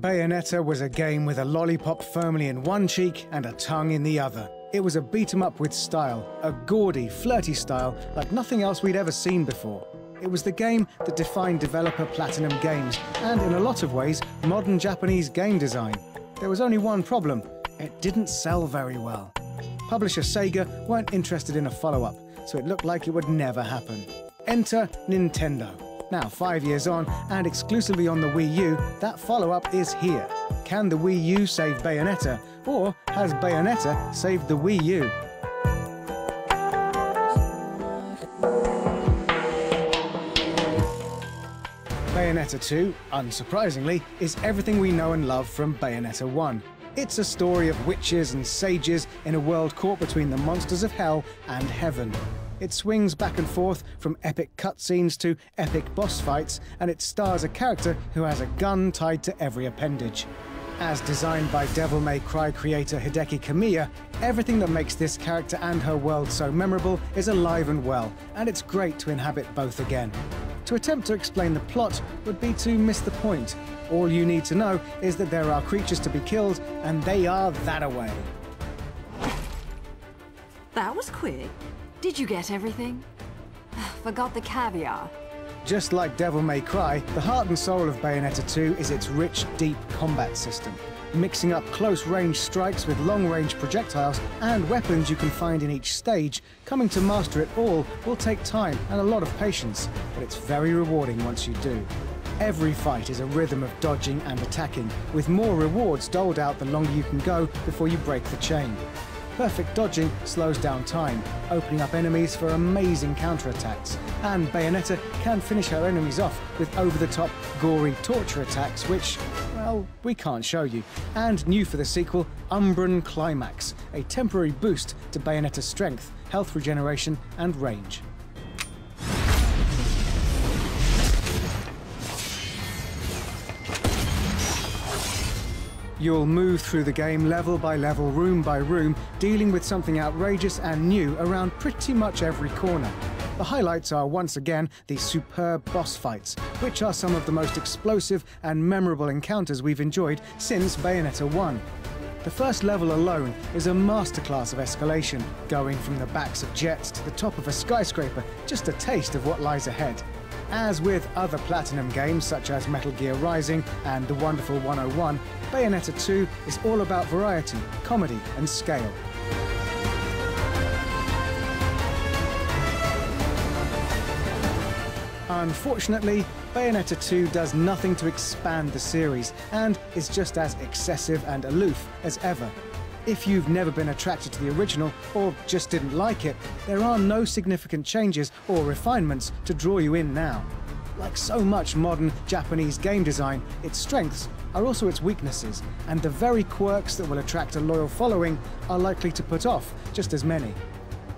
Bayonetta was a game with a lollipop firmly in one cheek and a tongue in the other. It was a beat-em-up with style, a gaudy, flirty style like nothing else we'd ever seen before. It was the game that defined developer Platinum Games, and in a lot of ways, modern Japanese game design. There was only one problem: it didn't sell very well. Publisher Sega weren't interested in a follow-up, so it looked like it would never happen. Enter Nintendo. Now, 5 years on, and exclusively on the Wii U, that follow-up is here. Can the Wii U save Bayonetta, or has Bayonetta saved the Wii U? Bayonetta 2, unsurprisingly, is everything we know and love from Bayonetta 1. It's a story of witches and sages in a world caught between the monsters of hell and heaven. It swings back and forth from epic cutscenes to epic boss fights, and it stars a character who has a gun tied to every appendage. As designed by Devil May Cry creator Hideki Kamiya, everything that makes this character and her world so memorable is alive and well, and it's great to inhabit both again. To attempt to explain the plot would be to miss the point. All you need to know is that there are creatures to be killed, and they are that-a-way. That was quick. Did you get everything? Forgot the caviar. Just like Devil May Cry, the heart and soul of Bayonetta 2 is its rich, deep combat system. Mixing up close-range strikes with long-range projectiles and weapons you can find in each stage, coming to master it all will take time and a lot of patience, but it's very rewarding once you do. Every fight is a rhythm of dodging and attacking, with more rewards doled out the longer you can go before you break the chain. Perfect dodging slows down time, opening up enemies for amazing counterattacks, and Bayonetta can finish her enemies off with over-the-top, gory torture attacks which, well, we can't show you. And new for the sequel, Umbran Climax, a temporary boost to Bayonetta's strength, health regeneration, and range. You'll move through the game level by level, room by room, dealing with something outrageous and new around pretty much every corner. The highlights are once again the superb boss fights, which are some of the most explosive and memorable encounters we've enjoyed since Bayonetta 1. The first level alone is a masterclass of escalation, going from the backs of jets to the top of a skyscraper, just a taste of what lies ahead. As with other Platinum games such as Metal Gear Rising and The Wonderful 101, Bayonetta 2 is all about variety, comedy and scale. Unfortunately, Bayonetta 2 does nothing to expand the series and is just as excessive and aloof as ever. If you've never been attracted to the original or just didn't like it, there are no significant changes or refinements to draw you in now. Like so much modern Japanese game design, its strengths are also its weaknesses, and the very quirks that will attract a loyal following are likely to put off just as many.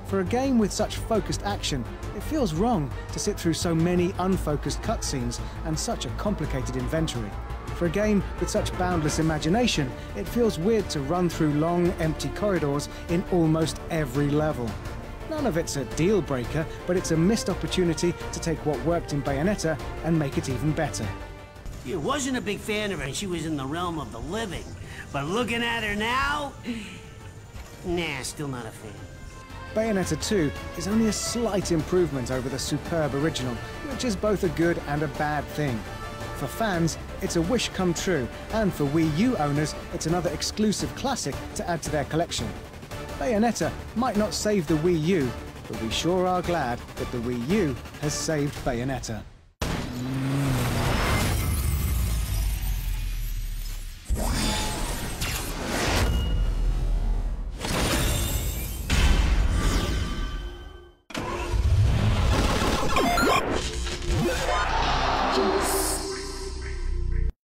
For a game with such focused action, it feels wrong to sit through so many unfocused cutscenes and such a complicated inventory. For a game with such boundless imagination, it feels weird to run through long, empty corridors in almost every level. None of it's a deal breaker, but it's a missed opportunity to take what worked in Bayonetta and make it even better. You wasn't a big fan of her, she was in the realm of the living. But looking at her now, nah, still not a fan. Bayonetta 2 is only a slight improvement over the superb original, which is both a good and a bad thing. For fans, it's a wish come true, and for Wii U owners, it's another exclusive classic to add to their collection. Bayonetta might not save the Wii U, but we sure are glad that the Wii U has saved Bayonetta.